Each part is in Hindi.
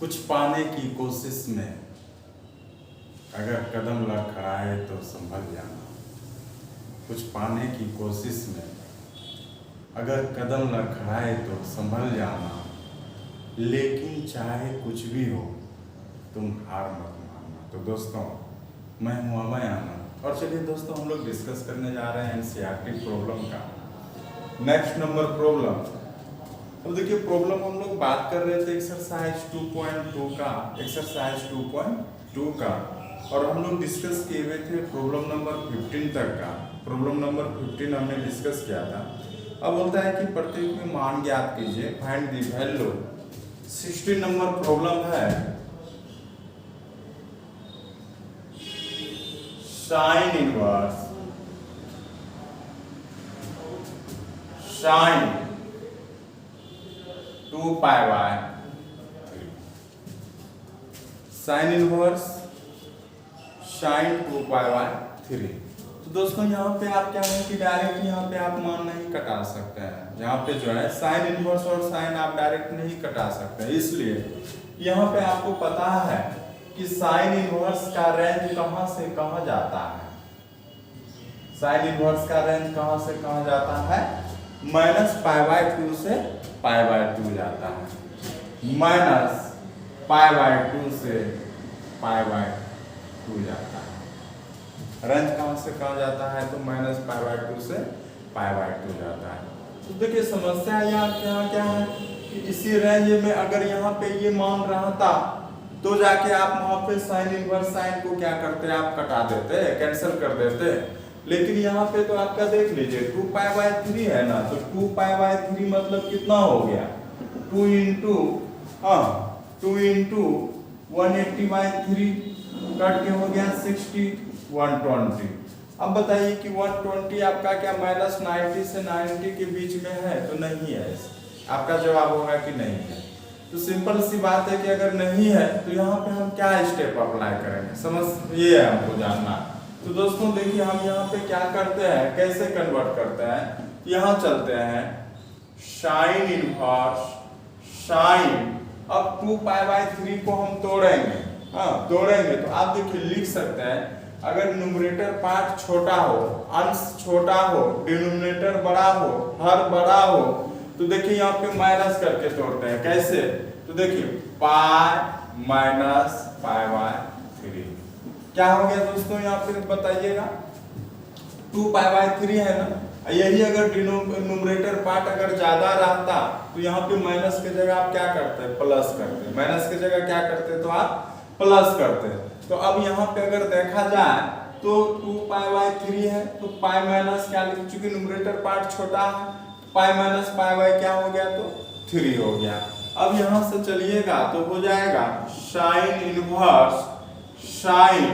कुछ पाने की कोशिश में अगर कदम लड़खड़ाए तो संभल जाना। कुछ पाने की कोशिश में अगर कदम लड़खड़ाए तो संभल जाना। लेकिन चाहे कुछ भी हो तुम हार मत मानना। तो दोस्तों, मैं हूँ अभय आनंद और चलिए दोस्तों, हम लोग डिस्कस करने जा रहे हैं एनसीईआरटी प्रॉब्लम का। Next number problem. अब देखिए, प्रॉब्लम हम लोग बात कर रहे थे एक्सरसाइज 2.2 का, एक्सरसाइज 2.2 का, और हम लोग डिस्कस किए हुए थे प्रॉब्लम नंबर 15 तक का। प्रॉब्लम नंबर 15 हमने डिस्कस किया था। अब बोलता है कि प्रत्येक में मान ज्ञात कीजिए, find the value. 16 number problem है। Sine inverse sine 2 pi by 3। Sine inverse sine 2 pi by 3। तो दोस्तों, यहाँ पे आप क्या है कि डायरेक्ट यहाँ पे आप मान नहीं कटा सकते हैं। यहाँ पे जो है साइन इनवर्स और साइन आप डायरेक्ट नहीं कटा सकते हैं, इसलिए यहाँ पे आपको पता है कि साइन इनवर्स का रेंज कहाँ से कहाँ जाता है। साइन इनवर्स का रेंज कहाँ से कहाँ जाता है? -π/2 से π/2 जाता है। -π/2 से π/2 जाता है। रेंज कहाँ से कहाँ जाता है? तो -π/2 से π/2 जाता है। तो देखिए, समस्या यहाँ क्या है कि इसी रेंज में अगर यहाँ पे ये मान रहा था तो जाके आप वहाँ पे साइन इनवर्स साइन को क्या करते, आप कटा देते, कैंसिल कर देते। लेकिन यहाँ पे तो आपका देख लीजिए 2 π/3 है ना, तो 2 π/3 मतलब कितना हो गया? 2 इंटू 180/3 कट के हो गया 60, 120। अब बताइए कि 120 आपका क्या -90 से 90 के बीच में है? तो नहीं है। आपका जवाब होगा कि नहीं है। तो सिंपल सी बात है कि अगर नहीं है तो यहाँ पे हम क्या स्टेप अप्लाई करेंगे, समझ ये है हमको जानना। तो दोस्तों देखिए, हम यहाँ पे क्या करते हैं, कैसे कन्वर्ट करते हैं। यहाँ चलते हैं साइन इनवर्स साइन। अब 2 π/3 को हम तोड़ेंगे, तोड़ेंगे तो आप देखिए लिख सकते हैं, अगर न्यूमरेटर पार्ट छोटा हो, अंश छोटा हो, डिनोमिनेटर बड़ा हो, हर बड़ा हो, तो देखिए यहाँ पे माइनस करके तोड़ते हैं। कैसे? तो देखिए पाई -π/3 क्या हो गया दोस्तों, यहाँ पे बताइएगा। 2 π/3 है ना, यही अगर न्यूमरेटर पार्ट अगर ज्यादा रहता तो यहाँ पे माइनस की जगह आप क्या करते, प्लस करते। माइनस की जगह क्या करते, तो आप प्लस करते। तो अब यहाँ पे अगर देखा जाए तो 2 π/3 है, तो पाई माइनस क्या, चूंकि न्यूमरेटर पार्ट छोटा है, पाई -π/ क्या हो गया, तो 3 हो गया। अब यहाँ से चलिएगा तो हो जाएगा साइन इनवर्स साइन।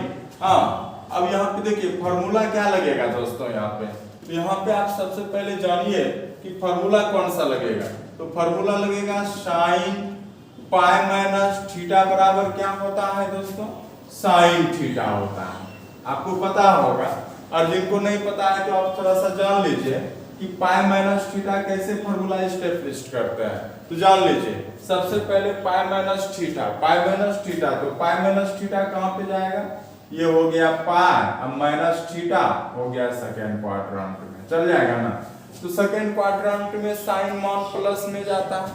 अब यहाँ पे देखिए फॉर्मूला क्या लगेगा दोस्तों यहाँ पे। तो यहाँ पे आप सबसे पहले जानिए कि फॉर्मूला कौन सा लगेगा। तो फॉर्मूला लगेगा साइन π-θ बराबर क्या होता है दोस्तों, साइन थीटा होता है। आपको पता होगा, और जिनको नहीं पता है तो आप थोड़ा सा जान लीजिए कि π-θ कैसे फॉर्मूला स्टेब्लिश करते हैं। तो जान लीजिए, सबसे पहले π-θ, तो π-θ कहाँ पे जाएगा, ये हो गया पाई, अब -θ हो गया सेकेंड क्वाड्रेंट में, चल जाएगा ना। तो सेकेंड क्वाड्रेंट में साइन मान प्लस में जाता है,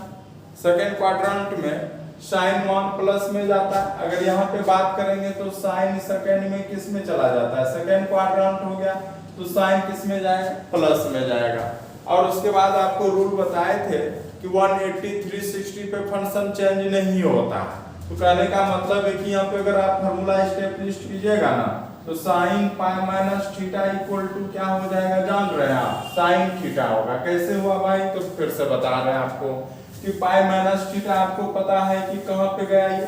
सेकेंड क्वाड्रेंट में साइन मान प्लस में जाता है। अगर यहाँ पे बात करेंगे तो साइन सेकेंड में किस में चला जाता है, सेकेंड क्वाड्रेंट हो गया, तो साइन किस में जाएगा, प्लस में जाएगा। और उसके बाद आपको रूल बताए थे कि 180 360 पे फंक्शन चेंज नहीं होता है। तो कहने का मतलब है कि यहाँ पे अगर आप फॉर्मूला स्टेब्लिश कीजिएगा ना, तो साइन π-θ इक्वल टू क्या हो जाएगा, जान रहे हैं आप, साइन थीटा होगा। कैसे हुआ भाई, तो फिर से बता रहे हैं आपको कि π-θ आपको पता है कि कहाँ पे गया, ये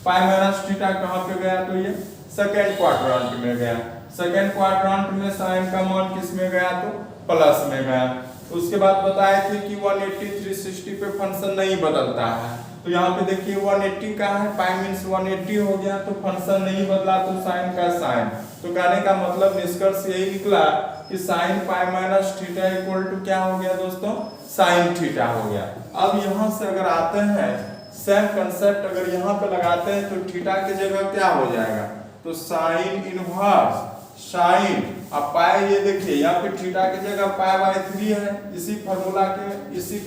π-θ कहाँ पे गया, तो ये सेकेंड क्वाड्रेंट में गया। सेकेंड क्वाड्रेंट में साइन का मान किस में गया, तो प्लस में गया। उसके बाद बताए थे कि 180 360 पे फंक्शन नहीं बदलता है। तो यहाँ पे देखिए 180 का है, पाई मीन्स 180 हो गया, तो फंक्शन नहीं बदला, तो साइन का साइन। तो कहने का मतलब निष्कर्ष यही निकला कि साइन π-θ इक्वल टू क्या हो गया दोस्तों, साइन थीटा हो गया। अब यहाँ से अगर आते हैं सेम कंसेप्ट अगर यहाँ पे लगाते हैं तो थीटा की जगह क्या हो जाएगा, तो साइन इनवर्स साइन। अब पाई ये देखिए यहाँ पे थीटा की जगह पाई बाय 3 है, इसी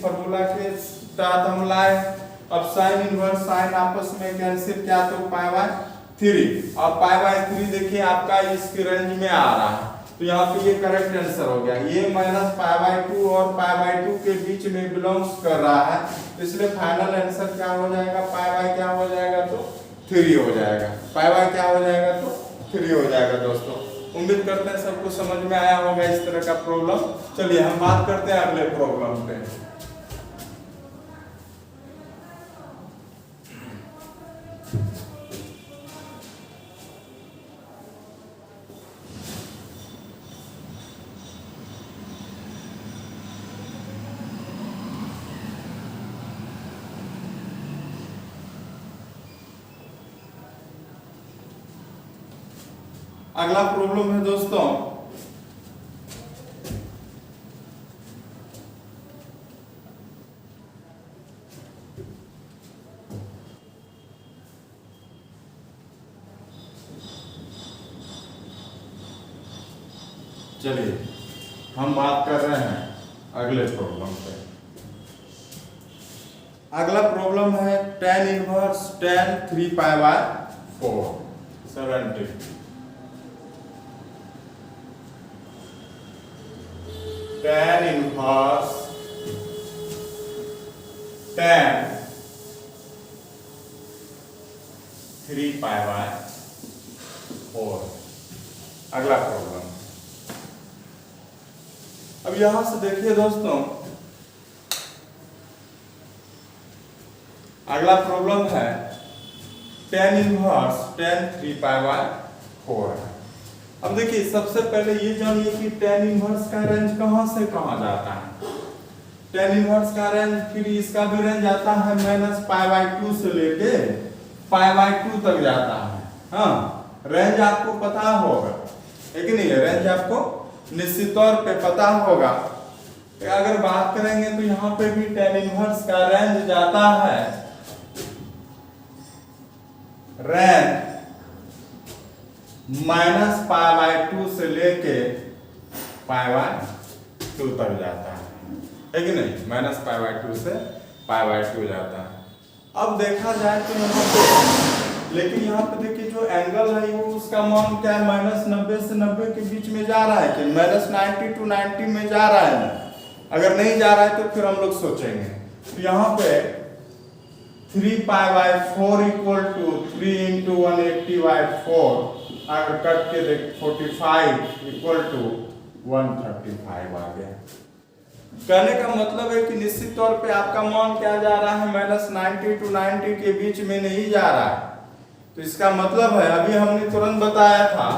फॉर्मूला के तहत हम लाए। अब साइन इनवर्स साइन आपस में कैंसिल किया तो पाई बाय 3। अब पाई बाय 3 देखिए आपका इसके रेंज में आ रहा है, तो यहाँ पे ये करेक्ट आंसर हो गया। ये माइनस पाई बाय 2 और पाई बाय 2 के बीच में बिलोंग्स कर रहा है, इसलिए फाइनल आंसर क्या हो जाएगा, पाई बाय क्या हो जाएगा, तो 3 हो जाएगा। पाई बाय क्या हो जाएगा, तो 3 हो जाएगा। दोस्तों उम्मीद करते हैं सबको समझ में आया होगा इस तरह का प्रॉब्लम। चलिए हम बात करते हैं अगले प्रॉब्लम पे। अगला प्रॉब्लम है दोस्तों चलिए हम बात कर रहे हैं अगले प्रॉब्लम पे। अगला प्रॉब्लम है tan inverse tan 3 pi by 4 70। tan inverse tan 3 pi by 4। अगला प्रॉब्लम, अब यहां से देखिए दोस्तों, अगला प्रॉब्लम है tan inverse tan 3 pi by 4 है। अब देखिए सबसे पहले ये जानिए कि tan इनवर्स का रेंज कहां से कहां जाता है। tan इनवर्स का रेंज, फिर इसका भी रेंज आता है माइनस पाई बाय 2 से लेके पाई बाय 2 तक जाता है। हाँ, रेंज आपको पता होगा, है कि नहीं, रेंज आपको निश्चित तौर पे पता होगा। अगर बात करेंगे तो यहाँ पे भी tan इनवर्स का रेंज जाता है, रेंज माइनस पाई बाय 2 से लेके पाई बाय 2 तक जाता है कि नहीं, माइनस पाई बाय 2 से पाई बाय 2 जाता है। अब देखा जाए तो यहाँ पे, लेकिन यहाँ पे देखिए जो एंगल है वो उसका मान क्या है, माइनस 90 से 90 के बीच में जा रहा है कि माइनस 90 टू 90 में जा रहा है। अगर नहीं जा रहा है तो फिर हम लोग सोचेंगे, तो यहाँ पे 3 pi by 4 equal to 3 into 180 by 4, अगर कट के देख 45 इक्वल टू 135 आ गया। कहने का मतलब है कि निश्चित तौर पे आपका मान क्या जा रहा है, माइनस 90 टू 90 के बीच में नहीं जा रहा है। तो इसका मतलब है, अभी हमने तुरंत बताया था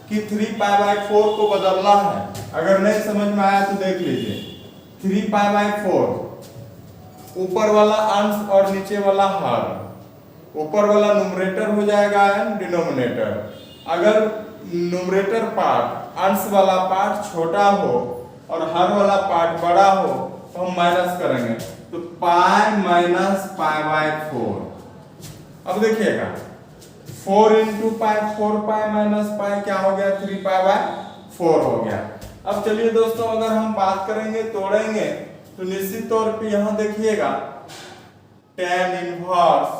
कि 3 पाई बाय 4 को बदलना है। अगर नहीं समझ में आया तो देख लीजिए, 3 पाई बाय 4 ऊपर वाला अंश और नीचे वाला हर, ऊपर वाला न्यूमरेटर हो जाएगा एंड डिनोमिनेटर। अगर न्यूमरेटर पार्ट, अंश वाला पार्ट छोटा हो और हर वाला पार्ट बड़ा हो तो हम माइनस करेंगे, तो पाई माइनस पाई बाय 4। अब देखिएगा 4 इंटू पाई 4 पाई माइनस पाई क्या हो गया, 3 पाई बाय 4 हो गया। अब चलिए दोस्तों अगर हम बात करेंगे, तोड़ेंगे, तो निश्चित तौर पे यहां देखिएगा tan इनवर्स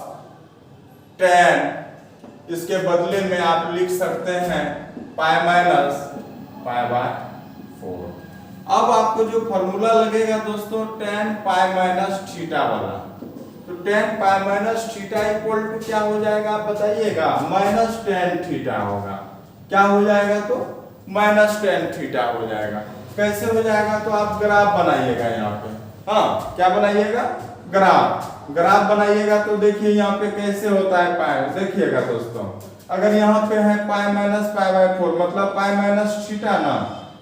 tan, इसके बदले में आप लिख सकते हैं पाई माइनस पाई बाय 4। अब आपको जो फॉर्मूला लगेगा दोस्तों tan पाई माइनस थीटा वाला, तो tan pi minus theta equal to क्या हो जाएगा आप बताइएगा, माइनस tan थीटा होगा। क्या हो जाएगा, तो माइनस tan थीटा हो जाएगा। कैसे हो जाएगा, तो आप ग्राफ बनाइएगा यहाँ पे। हाँ, क्या बनाइएगा, ग्राफ बनाइएगा। तो देखिए यहाँ पे कैसे होता है पाई, देखिएगा दोस्तों, अगर यहाँ पे है पाई माइनस पाई बाय 4 मतलब पाई माइनस थीटा ना,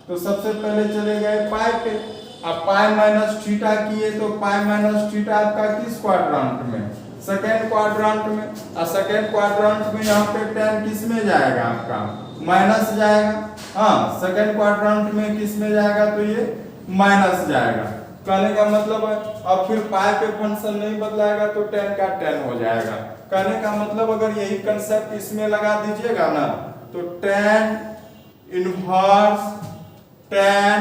तो सबसे पहले चले गए पाई पे। अब पाई माइनस थीटा किए तो पाई माइनस थीटा आपका किस क्वाड्रेंट में, सेकेंड क्वाड्रेंट में। और सेकेंड क्वाड्रेंट में यहाँ पे tan किस में जाएगा, आपका माइनस जाएगा। हाँ, सेकेंड क्वाड्रेंट में किस में जाएगा, तो ये माइनस जाएगा। कहने का मतलब है, अब फिर पाई पे फंक्शन नहीं बदलाएगा तो tan का tan हो जाएगा। कहने का मतलब अगर यही कंसेप्ट इसमें लगा दीजिएगा ना तो tan inverse tan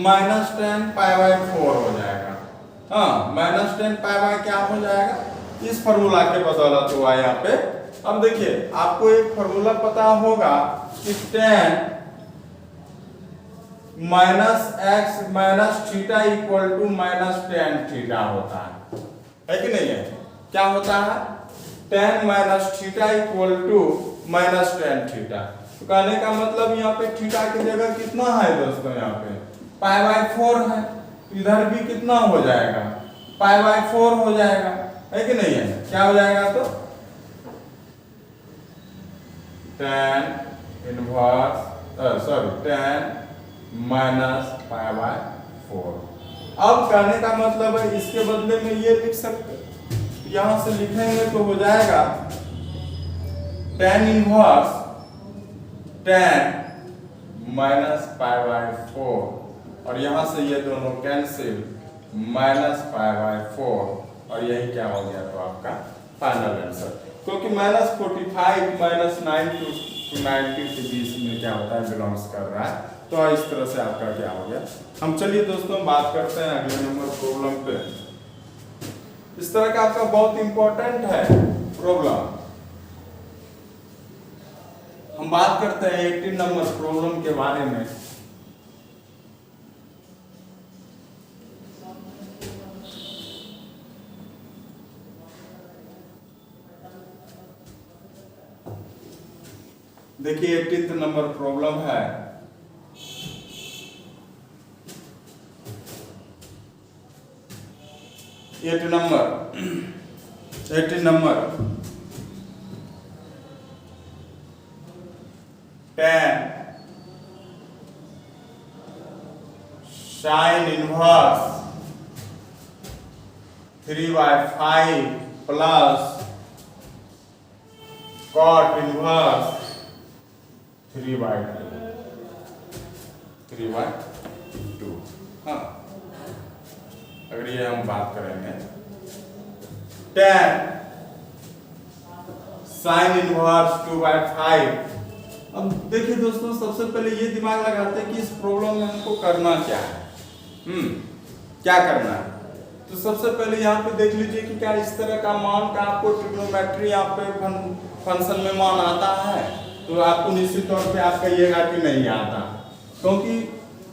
minus tan pi by 4 हो जाएगा। हाँ, माइनस tan पाई बाय क्या हो जाएगा, इस फॉर्मूला के बदौलत हुआ यहाँ पे। अब देखिए आपको एक फॉर्मूला पता होगा कि tan minus x minus theta equal to minus tan theta होता है कि नहीं है? क्या होता है? tan minus theta equal to minus tan theta. तो कहने का मतलब यहाँ पे थीटा की जगह कितना है दोस्तों, यहाँ पे पाई बाय 4 है, इधर भी कितना हो जाएगा, पाई बाय 4 हो जाएगा, है कि नहीं है? क्या हो जाएगा तो tan inverse tan minus pi by 4। अब कहने का मतलब है इसके बदले में ये लिख सकते, यहां से लिखेंगे तो हो जाएगा tan inverse tan minus pi by 4 और यहां से ये दोनों कैंसिल, माइनस पाई बाय 4 और यही क्या हो गया तो आपका फाइनल आंसर। क्योंकि माइनस 45 माइनस 90 टू 90 के बीच में क्या होता है, बिलोंग्स कर रहा है। तो इस तरह से आपका क्या हो गया। हम चलिए दोस्तों बात करते हैं अगले नंबर प्रॉब्लम पे। इस तरह का आपका बहुत इंपॉर्टेंट है प्रॉब्लम। हम बात करते हैं 18 नंबर प्रॉब्लम के बारे में। देखिए 18 नंबर प्रॉब्लम है। Eight number tan sin inverse 3/5 plus cot inverse 3/2। हाँ, अगर ये हम बात करेंगे tan sin इनवर्स 2/5। अब देखिए दोस्तों सबसे पहले ये दिमाग लगाते हैं कि इस प्रॉब्लम में हमको करना क्या है। क्या करना है, तो सबसे पहले यहाँ पे देख लीजिए कि क्या इस तरह का मान का आपको ट्रिग्नोमेट्री यहाँ पे फंक्शन में मान आता है। तो आपको निश्चित तौर पे आप कहिएगा कि नहीं आता, क्योंकि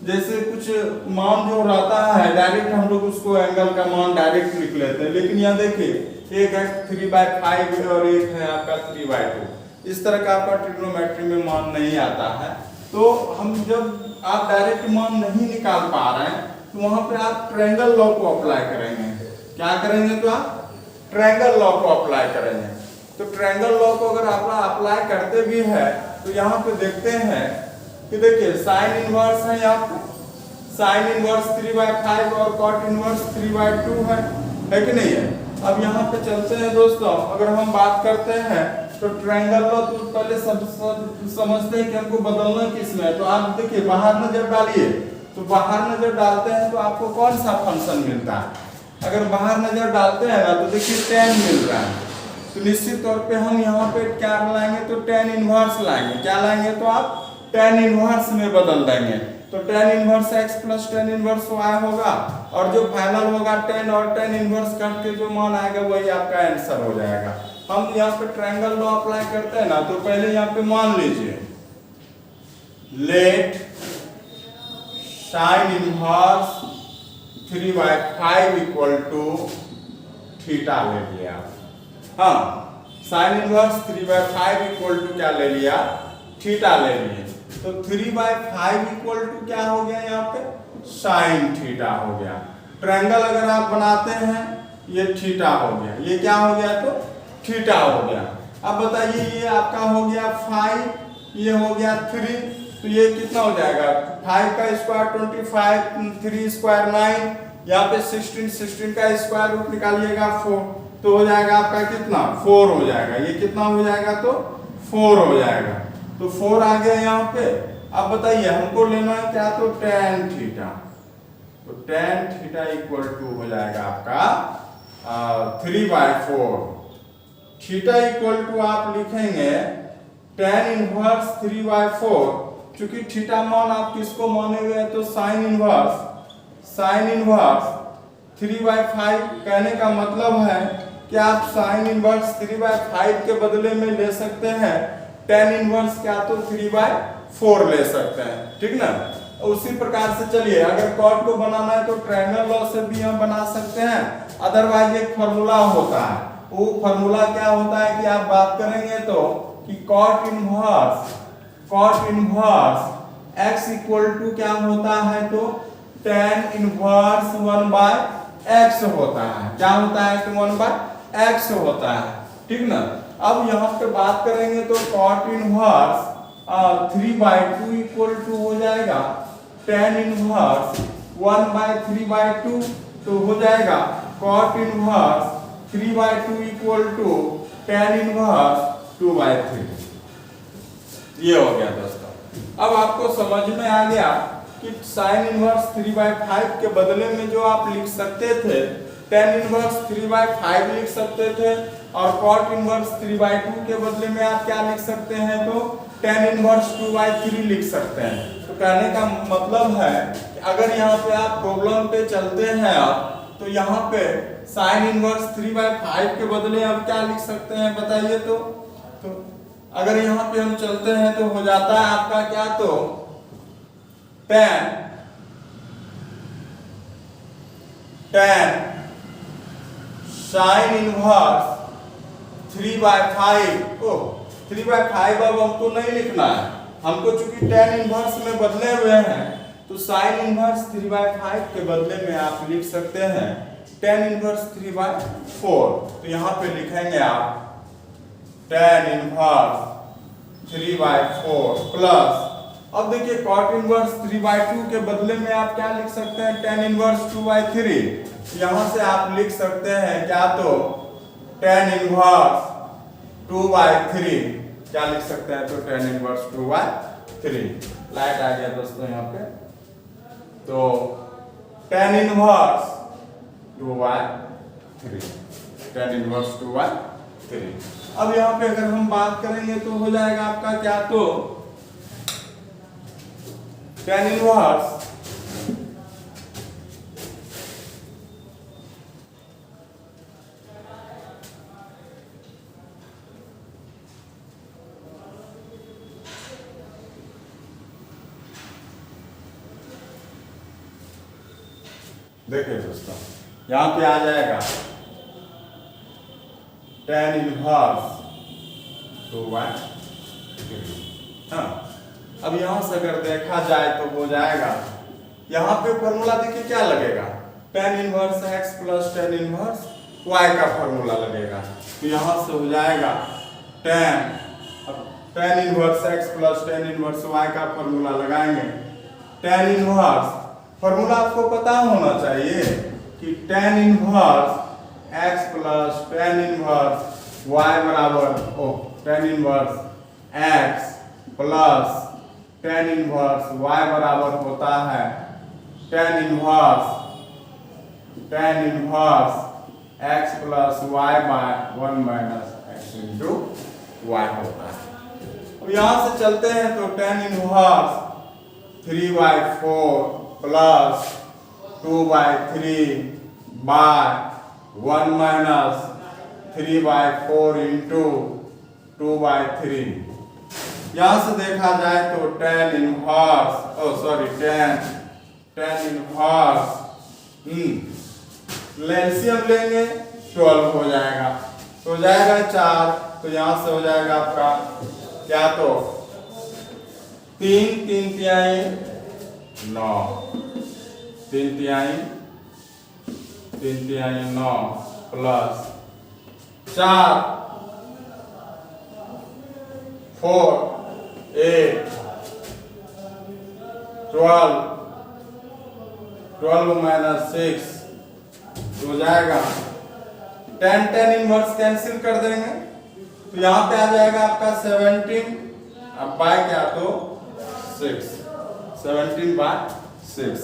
जैसे कुछ मान जो रहता है डायरेक्ट हम लोग उसको एंगल का मान डायरेक्ट लिख लेते हैं, लेकिन यहाँ देखिए एक है 3/5 और एक है आपका 3/2। इस तरह का आपका ट्रिग्नोमेट्री में मान नहीं आता है। तो हम जब आप डायरेक्ट मान नहीं निकाल पा रहे हैं तो वहां पे आप ट्रायंगल लॉ को अप्लाई करेंगे। क्या करेंगे तो आप ट्रायंगल लॉ को अप्लाई करेंगे। तो ट्रायंगल लॉ को अगर आप अप्लाई करते भी है तो यहाँ पे देखते हैं कि देखिए साइन इनवर्स है, यहाँ पे साइन इनवर्स 3/5 और कॉट इनवर्स 3/2 है कि नहीं है? अब यहाँ पे चलते हैं दोस्तों, अगर हम बात करते हैं तो ट्रायंगल लॉ तो पहले सब समझते हैं कि हमको बदलना किस में है। तो आप देखिए बाहर नजर डालिए, तो बाहर नजर डालते हैं तो आपको कौन सा फंक्शन मिलता है। अगर बाहर नजर डालते हैं ना तो देखिए tan मिल रहा है, तो निश्चित तौर पे हम यहाँ पे क्या लाएंगे तो tan इनवर्स लाएंगे। क्या लाएंगे तो आप tan इनवर्स में बदल देंगे। तो tan inverse x plus tan inverse y होगा और जो फाइनल होगा tan और tan इनवर्स करके जो मान आएगा वही आपका आंसर हो जाएगा। हम यहाँ पे ट्रायंगल लॉ अप्लाई करते हैं ना, तो पहले यहाँ पे मान लीजिए let sine inverse 3/5 equal to theta ले लिया। हाँ, साइन इनवर्स 3/5 इक्वल टू क्या ले लिया, थीटा ले लिए। तो 3/5 इक्वल टू क्या हो गया यहाँ पे साइन थीटा हो गया। ट्रायंगल अगर आप बनाते हैं ये थीटा हो गया, ये क्या हो गया तो थीटा हो गया। अब बताइए ये आपका हो गया 5, ये हो गया 3, तो ये कितना हो जाएगा 5 का स्क्वायर 25, 3 स्क्वायर 9, यहाँ पे 16 का स्क्वायर रूट निकालिएगा 4, तो हो जाएगा आपका कितना 4 हो जाएगा। ये कितना हो जाएगा तो 4 हो जाएगा। तो 4 आ गया यहाँ पे। अब बताइए हमको लेना है क्या तो tan थीटा। तो तो tan थीटा इक्वल टू हो जाएगा आपका 3/4। थीटा इक्वल टू आप लिखेंगे tan इनवर्स 3/4। क्योंकि थीटा मान आप किसको माने हुए हैं तो साइन इनवर्स 3/5। कहने का मतलब है कि आप साइन इनवर्स 3/5 के बदले में ले सकते हैं tan इनवर्स क्या तो 3/4 ले सकते हैं, ठीक ना। उसी प्रकार से चलिए अगर कॉट को बनाना है तो ट्रायंगल लॉ से भी हम बना सकते हैं। अदरवाइज एक फॉर्मूला होता है, वो फॉर्मूला क्या होता है कि आप बात करेंगे तो कि cot inverse x equal to क्या होता है तो tan इनवर्स 1/x होता है। क्या होता है तो 1/x होता है, ठीक ना। अब यहाँ पे बात करेंगे तो कॉट इनवर्स 3/2 इक्वल टू हो जाएगा tan इनवर्स 1/3/2। तो हो जाएगा cot inverse 3/2 equal to tan inverse 2/3। ये हो गया दोस्तों। अब आपको समझ में आ गया कि साइन इनवर्स 3/5 के बदले में जो आप लिख सकते थे tan इनवर्स 3/5 लिख सकते थे, और कॉट इनवर्स 3/2 के बदले में आप क्या लिख सकते हैं तो tan इनवर्स 2/3 लिख सकते हैं। तो कहने का मतलब है कि अगर यहाँ पे आप प्रॉब्लम पे चलते हैं आप तो यहाँ पे साइन इनवर्स 3/5 के बदले आप क्या लिख सकते हैं बताइए तो अगर यहाँ पे हम चलते हैं तो हो जाता है आपका क्या तो tan साइन इनवर्स 3/5। ओ 3/5 अब हमको नहीं लिखना है, हमको चूंकि tan इनवर्स में बदले हुए हैं तो साइन इनवर्स 3/5 के बदले में आप लिख सकते हैं tan इनवर्स 3/4। तो यहाँ पे लिखेंगे आप tan इनवर्स 3/4 प्लस, अब देखिए cot इनवर्स 3/2 के बदले में आप क्या लिख सकते हैं tan इनवर्स 2/3। यहाँ से आप लिख सकते हैं क्या तो tan इनवर्स 2/3। क्या लिख सकते हैं तो tan इनवर्स 2/3। लाइट आ गया दोस्तों यहाँ पे, तो tan इनवर्स 2/3, tan इनवर्स 2/3। अब यहाँ पे अगर हम बात करेंगे तो हो जाएगा आपका क्या तो tan इनवर्स देखिए दोस्तों यहाँ पे आ जाएगा tan इनवर्स 2/3। हाँ, अब यहाँ से अगर देखा जाए तो हो जाएगा यहाँ पे फॉर्मूला देखिए क्या लगेगा tan inverse x plus tan inverse y का फॉर्मूला लगेगा। तो यहाँ से हो जाएगा tan inverse x plus tan inverse y का फॉर्मूला लगाएंगे। tan इनवर्स फॉर्मूला आपको पता होना चाहिए कि tan inverse x plus tan inverse y बराबर tan inverse x plus tan inverse y बराबर होता है tan inverse x plus y by 1 minus x into y होता है। अब यहाँ से चलते हैं तो tan inverse 3/4 plus 2/3 by 1 minus 3/4 into 2/3। यहाँ से देखा जाए तो tan इनवर्स लेंसियम लेंगे 12 हो जाएगा, तो हो जाएगा 4। तो यहाँ से हो जाएगा आपका क्या तो 3 3 9, 3 3 9 प्लस 4 4 8 12 माइनस 6 हो जाएगा। tan इनवर्स कैंसिल कर देंगे तो यहाँ पे आ जाएगा आपका 17 अब बाय क्या तो 6, 17/6।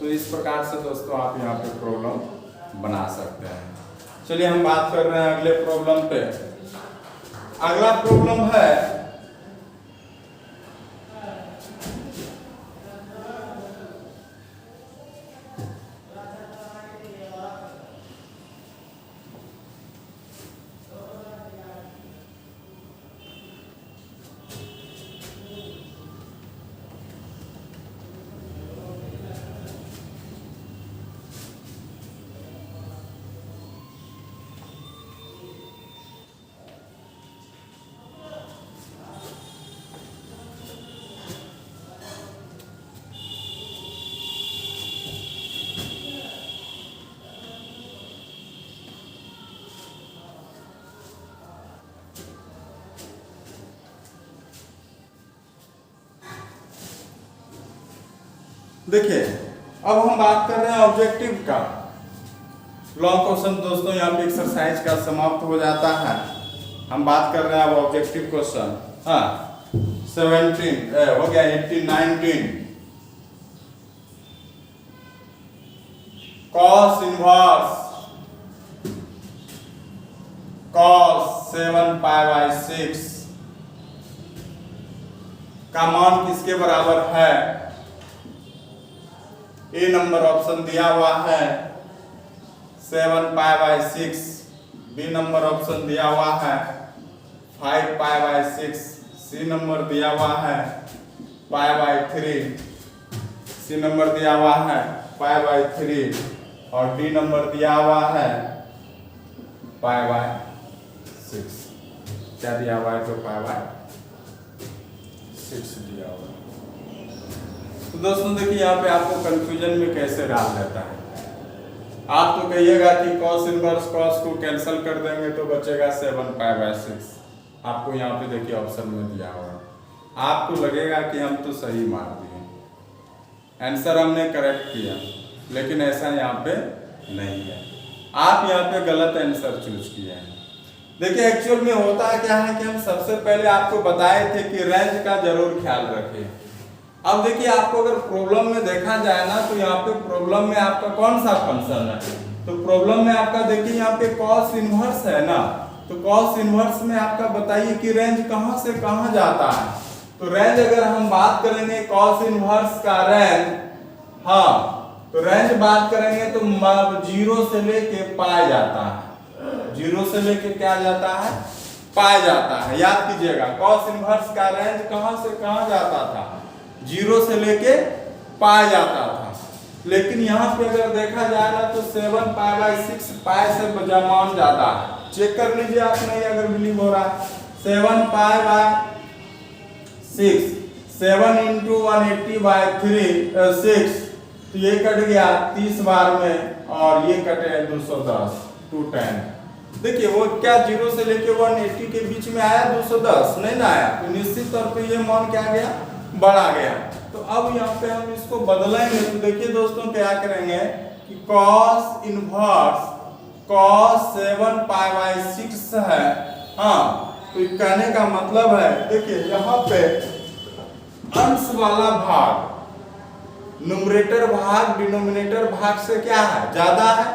तो इस प्रकार से दोस्तों आप यहाँ पे प्रॉब्लम बना सकते हैं। चलिए हम बात कर रहे हैं अगले प्रॉब्लम पे। अगला प्रॉब्लम है देखिए, अब हम बात कर रहे हैं ऑब्जेक्टिव का। लॉन्ग क्वेश्चन दोस्तों यहाँ पे एक्सरसाइज का समाप्त हो जाता है। हम बात कर रहे हैं अब ऑब्जेक्टिव क्वेश्चन। हाँ 17 हो गया 18 19 cos inverse cos 7 pi by 6 का मान किसके बराबर है? ए नंबर ऑप्शन दिया हुआ है 7 pi by 6, B number option दिया हुआ है 5 पाई बाई 6, सी नंबर दिया हुआ है पाई बाई 3, सी नंबर दिया हुआ है पाई बाई 3 और डी नंबर दिया हुआ है पाई बाई 6। क्या दिया हुआ है? तो पाई बाई 6 दिया हुआ है। तो दोस्तों देखिए यहाँ पे आपको कंफ्यूजन में कैसे डाल देता है। आप तो कहिएगा कि cos इनवर्स cos को कैंसिल कर देंगे तो बचेगा 7 पाई बाई 6। आपको यहाँ पे देखिए ऑप्शन में दिया हुआ है। आपको लगेगा कि हम तो सही मार दिए, आंसर हमने करेक्ट किया, लेकिन ऐसा यहाँ पे नहीं है। आप यहाँ पे गलत आंसर चूज किए हैं। देखिए एक्चुअल में होता क्या है कि हम सबसे पहले आपको बताए थे कि रेंज का जरूर ख्याल रखिए। अब देखिए आपको अगर प्रॉब्लम में देखा जाए ना तो यहाँ पे प्रॉब्लम में आपका कौन सा फंक्शन है? तो प्रॉब्लम में आपका देखिए यहाँ पे cos इनवर्स है ना, तो cos इनवर्स में आपका बताइए कि रेंज कहां से कहां जाता है। तो रेंज अगर हम बात करेंगे cos इनवर्स का रेंज, हाँ तो रेंज बात करेंगे तो 0 से लेके पाया जाता है। 0 से लेके क्या जाता है? पाया जाता है। याद कीजिएगा cos इनवर्स का रेंज कहां से कहां जाता था? 0 से लेके पाया जाता था। लेकिन यहाँ पे अगर देखा जाए ना तो 7 पाई बाई 6 पाई से मान जाता है। चेक कर लीजिए आप, नहीं अगर बिलीव हो रहा है 7 पाई बाई 6 7 इंटू 180 बाई 6 तो ये कट गया 30 बार में और ये कटे 210 210। देखिए वो क्या 0 से लेके 180 के बीच में आया 210 नहीं ना आया, तो निश्चित तौर पे ये मान क्या गया? बढ़ा गया। तो अब यहाँ पे हम इसको बदलेंगे तो देखिए दोस्तों क्या करेंगे कि cos inverse cos 7 pi by 6 है। हाँ तो कहने का मतलब है देखिए यहाँ पे अंश वाला भाग न्यूमरेटर भाग डिनोमिनेटर भाग से क्या है? ज्यादा है।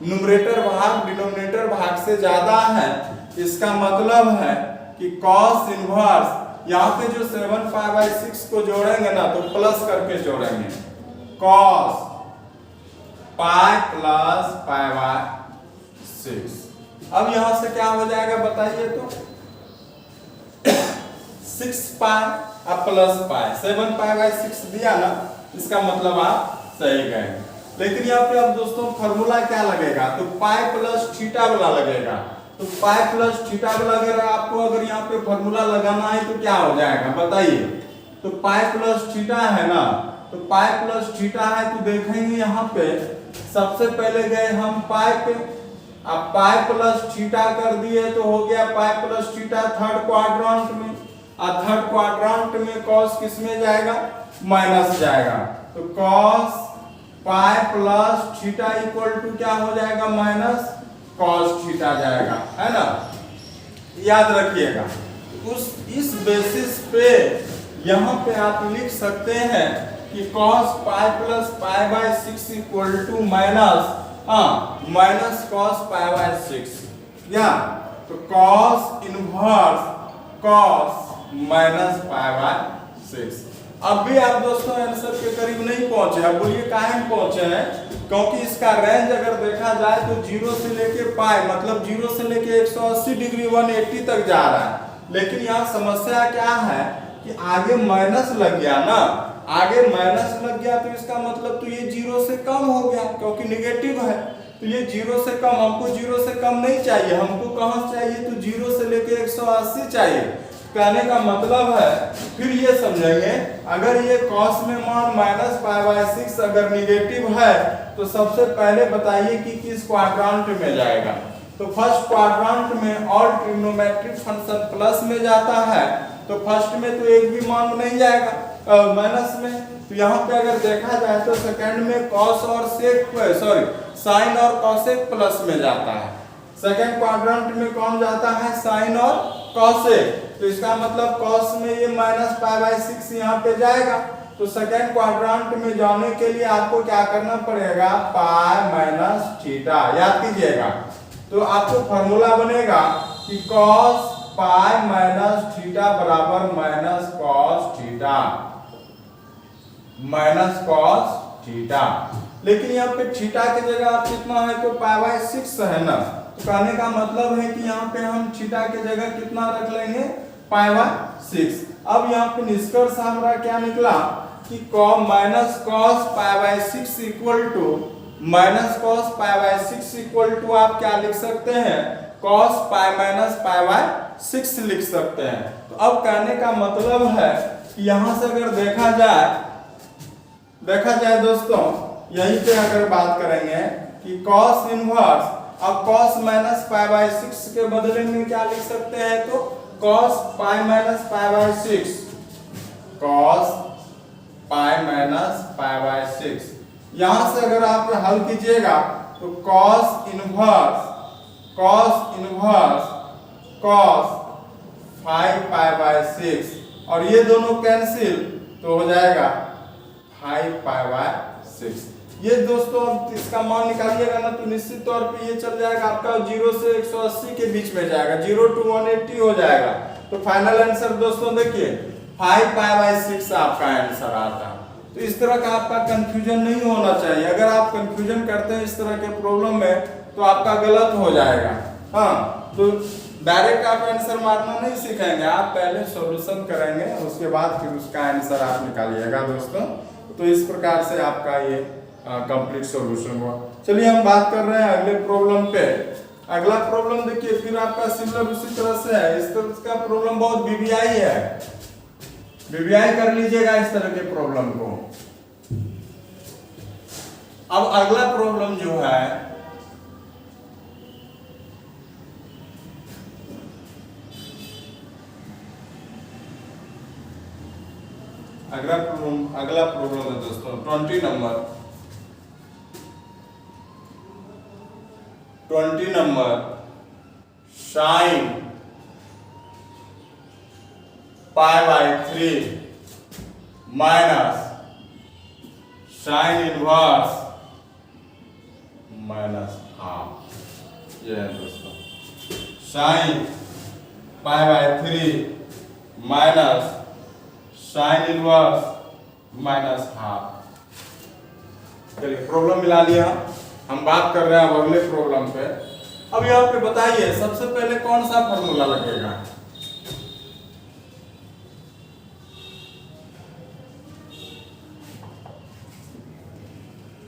न्यूमरेटर भाग डिनोमिनेटर भाग से ज्यादा है। इसका मतलब है कि cos इनवर्स यहाँ पे जो 7 पाई बाई 6 को जोड़ेंगे ना तो प्लस करके जोड़ेंगे, cos pi plus pi by 6। अब यहाँ से क्या हो जाएगा बताइए तो 6 पाई अब प्लस पाई 7 पाई बाई 6 दिया ना, इसका मतलब आप सही गए। लेकिन यहाँ पे अब दोस्तों फॉर्मूला क्या लगेगा? तो पाई प्लस थीटा वाला लगेगा। तो पाई प्लस थीटा वाला अगर आपको अगर यहाँ पे फॉर्मूला लगाना है तो क्या हो जाएगा बताइए? तो पाई प्लस थीटा है ना, तो पाई प्लस थीटा है तो देखेंगे यहाँ पे सबसे पहले गए हम पाई पे, अब पाई प्लस थीटा कर दिए तो हो गया पाई प्लस थीटा थर्ड क्वाड्रेंट में, और थर्ड क्वाड्रेंट में cos किस में जाएगा? माइनस जाएगा। तो cos pi plus theta equal to क्या हो जाएगा? माइनस cos थीटा जाएगा, है ना। याद रखिएगा इस बेसिस पे यहाँ पे आप लिख सकते हैं कि cos pi plus pi by 6 equal to minus cos pi by 6 या तो cos inverse cos minus pi by 6। अब भी आप दोस्तों आंसर के करीब नहीं पहुंचे। अब बोलिए काहे नहीं पहुंचे हैं? क्योंकि इसका रेंज अगर देखा जाए तो 0 से लेके पाई मतलब 0 से लेके 180 डिग्री 180 तक जा रहा है। लेकिन यहाँ समस्या क्या है कि आगे माइनस लग गया ना, आगे माइनस लग गया तो इसका मतलब तो ये 0 से कम हो गया क्योंकि निगेटिव है। तो ये 0 से कम, हमको 0 से कम नहीं चाहिए, हमको कहां से चाहिए? तो 0 से लेके 180 चाहिए। कहने का मतलब है, फिर ये समझेंगे अगर ये cos में मान माइनस पाई बाय 6 अगर निगेटिव है तो सबसे पहले बताइए कि किस क्वाड्रेंट में जाएगा। तो फर्स्ट क्वाड्रेंट में ऑल ट्रिग्नोमेट्रिक फंक्शन प्लस में जाता है, तो फर्स्ट में तो एक भी मान नहीं जाएगा माइनस में। तो यहाँ पे अगर देखा जाए तो सेकंड में cos और साइन और cosec प्लस में जाता है। सेकंड क्वाड्रेंट में कौन जाता है? साइन और cosec। तो इसका मतलब cos में ये माइनस पाई बाय 6 यहाँ पे जाएगा। तो सेकंड क्वाड्रेंट में जाने के लिए आपको क्या करना पड़ेगा? पाई माइनस थीटा याद कीजिएगा। तो आपको फॉर्मूला बनेगा कि cos पाई माइनस थीटा बराबर माइनस cos थीटा। लेकिन यहाँ पे थीटा की जगह आप कितना है तो पाई बाय 6 है ना, तो कहने का मतलब है कि यहाँ पे हम थीटा की जगह कितना रख लेंगे? Pi by 6। अब यहाँ पे निष्कर्ष हमारा क्या निकला कि minus cos pi by 6 equal to आप क्या लिख सकते हैं? cos pi minus pi by 6 लिख सकते हैं। तो अब कहने का मतलब है कि यहाँ से अगर देखा जाए दोस्तों, यहीं पे अगर बात करेंगे कि cos इनवर्स, अब cos माइनस पाई बाय 6 के बदले में क्या लिख सकते हैं? तो cos pi minus pi by 6, cos pi minus pi by 6। यहां से अगर आप हल कीजिएगा तो cos inverse cos 5 pi by 6 और ये दोनों कैंसिल तो हो जाएगा 5 पाई बाय 6। ये दोस्तों अब इसका मान निकालिएगा ना तो निश्चित तौर पे ये चल जाएगा आपका 0 से 180 के बीच में जाएगा, 0 to 180 हो जाएगा। तो फाइनल आंसर दोस्तों देखिए 5 पाई बाय 6 आपका आंसर आता है। तो इस तरह का आपका कंफ्यूजन नहीं होना चाहिए। अगर आप कंफ्यूजन करते हैं इस तरह के प्रॉब्लम में तो आपका गलत हो जाएगा। हाँ, तो डायरेक्ट आप आंसर मारना नहीं सीखेंगे, आप पहले सॉल्यूशन करेंगे उसके बाद फिर उसका आंसर आप निकालिएगा दोस्तों। तो इस प्रकार से आपका ये कंप्लीट सॉल्यूशन हुआ। चलिए हम बात कर रहे हैं अगले प्रॉब्लम पे। अगला प्रॉब्लम देखिए फिर आपका सिमिलर उसी तरह से है। इस तरह का प्रॉब्लम बहुत वीवीआई है, वीवीआई कर लीजिएगा इस तरह के प्रॉब्लम को। अब अगला प्रॉब्लम जो है अगला प्रॉब्लम है दोस्तों 20 number sine pi by 3 minus sine inverse minus half. ये है दोस्तों sine pi by 3 minus sine inverse minus half. चलिए प्रॉब्लम मिला लिया। हम बात कर रहे हैं अब अगले प्रॉब्लम पे। अब यहाँ पे बताइए सबसे पहले कौन सा फॉर्मूला लगेगा?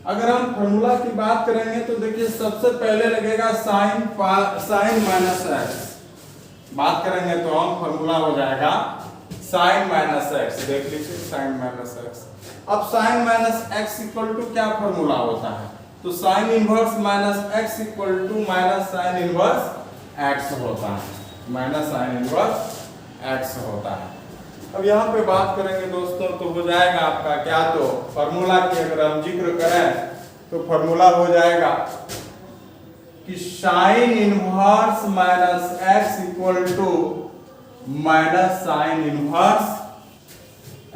अगर हम फॉर्मूला की बात करेंगे तो देखिए सबसे पहले लगेगा साइन माइनस एक्स। बात करेंगे तो हम फॉर्मूला हो जाएगा साइन माइनस एक्स। देख लीजिए साइन माइनस एक्स। अब sine minus x equal to क्या फॉर्मूला होता है? तो sine inverse minus x equal to minus sine inverse x होता है, माइनस साइन इनवर्स एक्स होता है। अब यहाँ पे बात करेंगे दोस्तों तो हो जाएगा आपका क्या, तो फॉर्मूला की अगर हम जिक्र करें तो फॉर्मूला हो जाएगा कि sine inverse minus x equal to minus sine inverse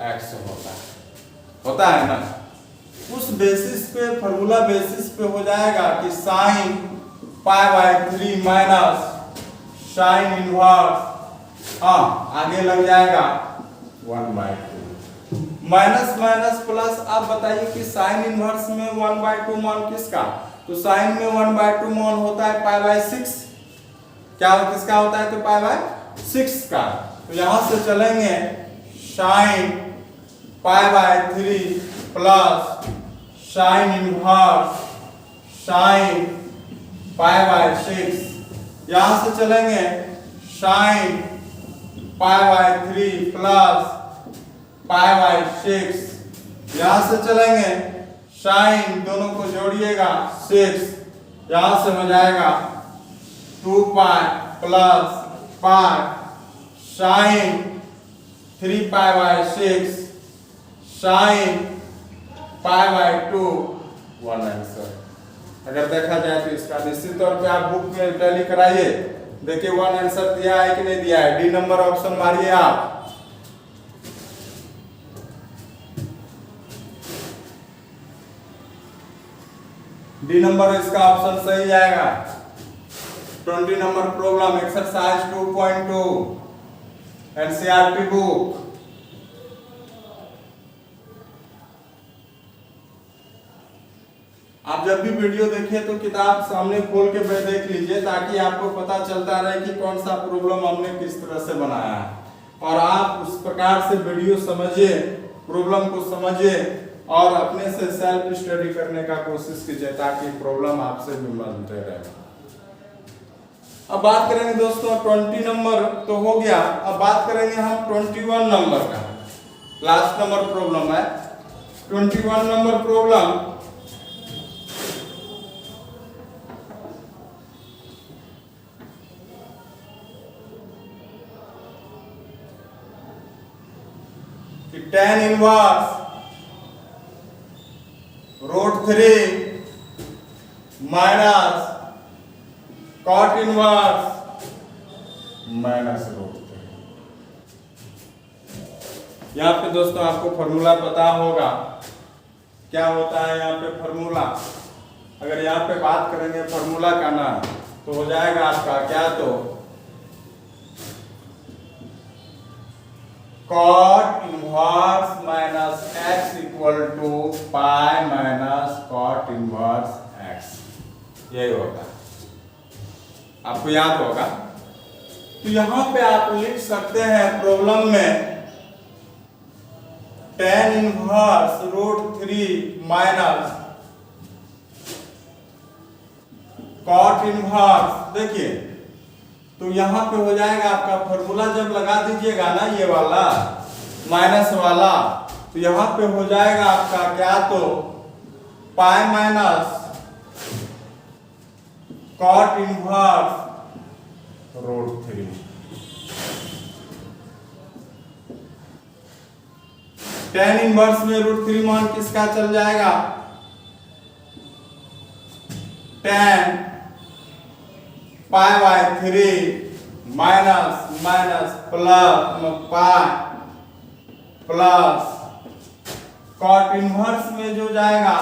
x होता है। होता है ना, उस बेसिस पे फॉर्मूला बेसिस पे हो जाएगा कि sine pi by 3 minus sine inverse, आगे लग जाएगा 1/2 माइनस माइनस प्लस। आप बताइए कि साइन इनवर्स में 1/2 मान किसका, तो साइन में 1/2 मान होता है पाई बाय 6, क्या किसका होता है, तो पाई बाय 6 का। तो यहां से चलेंगे sine pi by 3 plus sign inverse sine pi by 6, यहां से चलेंगे sine pi by 3 plus pi by 6, यहां से चलेंगे साइन, दोनों को जोड़िएगा 6, यहां से हो जाएगा 2 पाई plus pi sine 3 pi by 6 sine pi by 2 1 answer. अगर देखा जाए तो इसका निश्चित तौर पे आप बुक में टैली कराइए, देखिए 1 आंसर दिया है कि नहीं दिया है। डी नंबर ऑप्शन मारिए आप। डी नंबर इसका ऑप्शन सही जाएगा। 20 number problem exercise 2.2 NCERT book. आप जब भी वीडियो देखिए तो किताब सामने खोल के देख लीजिए, ताकि आपको पता चलता रहे कि कौन सा प्रॉब्लम हमने किस तरह से बनाया है, और आप उस प्रकार से वीडियो समझिए, प्रॉब्लम को समझिए और अपने से सेल्फ स्टडी करने का कोशिश कीजिए, ताकि प्रॉब्लम आपसे भी मिलते रहे। अब बात करेंगे दोस्तों 20 नंबर तो हो गया, अब बात करेंगे हम 21 नंबर का। लास्ट नंबर प्रॉब्लम है 21 number problem. tan inverse √3 minus cot inverse minus √3। यहाँ पे दोस्तों आपको फॉर्मूला पता होगा क्या होता है यहाँ पे फॉर्मूला। अगर यहाँ पे बात करेंगे फॉर्मूला का ना, तो हो जाएगा आपका क्या, तो cot inverse minus x equal to pi minus cot inverse x, यही होगा, आपको याद होगा। तो यहां पे आप लिख सकते हैं प्रॉब्लम में tan inverse √3 minus cot inverse. देखिए तो यहां पे हो जाएगा आपका फॉर्मूला, जब लगा दीजिएगा ना ये वाला माइनस वाला, तो यहां पे हो जाएगा आपका क्या, तो पाई minus cot inverse √3। tan inverse में √3 मान किसका चल जाएगा, tan pi by 3 minus minus plus pi plus cot inverse में जो जाएगा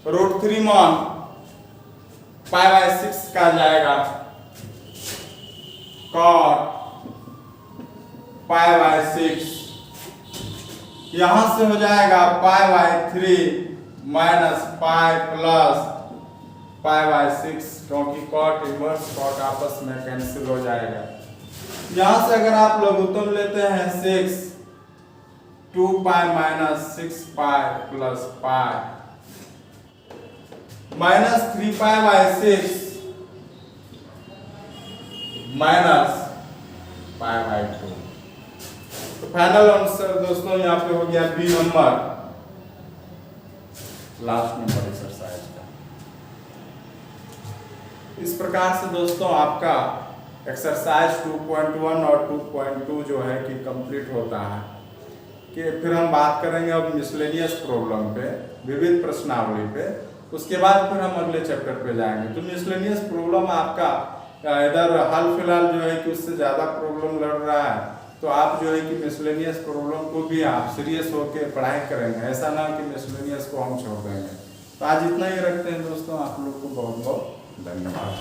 √3 मान पाई बाय 6 का जाएगा, cot पाई बाय 6, यहां से हो जाएगा पाई by 3 minus pi plus pi by 6, क्योंकि cot इनवर्स cot आपस में कैंसिल हो जाएगा। यहां से अगर आप लघुत्तम लेते हैं 6, 2 pi minus 6 pi plus pi minus 3 pi by 6 minus pi by 2। तो फाइनल आंसर दोस्तों यहाँ पे हो गया B number, last number exercise का। इस प्रकार से दोस्तों आपका एक्सरसाइज 2.1 और 2.2 जो है कि कंप्लीट होता है। कि फिर हम बात करेंगे अब मिसलेनियस प्रॉब्लम पे, विविध प्रश्नावली पे, उसके बाद फिर हम अगले चैप्टर पे जाएंगे। तो मिसलेनियस प्रॉब्लम आपका इधर हाल फिलहाल जो है कि उससे ज़्यादा प्रॉब्लम लड़ रहा है, तो तो आप जो है कि मिसलेनियस प्रॉब्लम को भी आप सीरियस होकर पढ़ाई करेंगे, ऐसा ना कि मिसलेनियस को हम छोड़ देंगे। तो आज इतना ही रखते हैं दोस्तों, आप लोग को बहुत बहुत धन्यवाद।